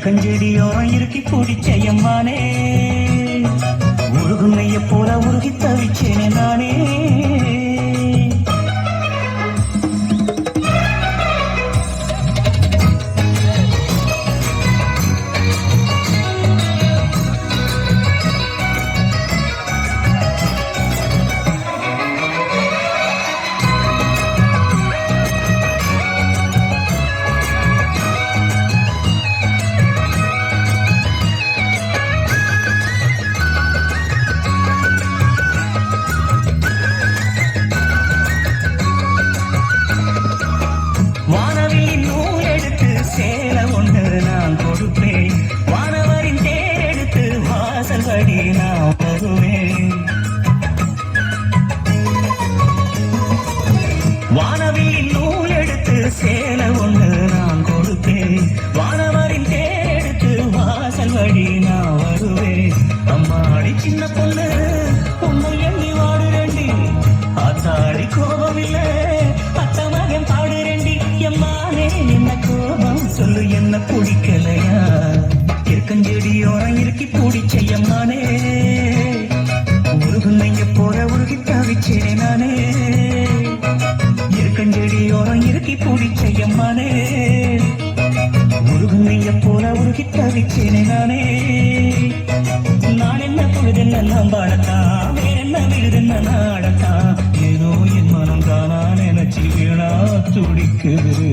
இருக்கஞ்செடியோரம் இருக்கி பிடிச்சயம்மானே உருகுன்னைய போல உருகி தவிச்சேனே நானே சேல ஒன்று நான் கொடுப்பேன் வானவரின் தேரெடுத்து வாசல் வழி நான் வருவேன் வானவியின் நூல் எடுத்து சேல ஒன்று நான் கொடுப்பேன் வானவரின் தேரெடுத்து வாசல் வழி நான் வருவேன் அம்மாடி சின்ன பொண்ணு உன்னை எண்ணி வாடுறேண்டி ஆத்தாடி கோபம் இல்ல அத்த மகன் பாடுறேண்டி எம்மானே என்ன கோபம் சொல்லு என்ன பிடிக்கலையா இருக்கஞ்செடியோரம் இருக்கி பிடிச்சையம்மானே உருகுன்னைய போற உருகி தவிச்சேனே நானே இருக்கஞ்செடியோரம் இருக்கி பிடிச்சையம்மானே உருகுன்னைய போல உருகி தவிச்சேனே நானே நான் என்ன பொழுதெல்லாம் பாடத்தான் வேற என்ன விழுதுன்னு நாடத்தான் ஏதோ என் மனம் தானா நினைச்சு வீணா துடிக்குது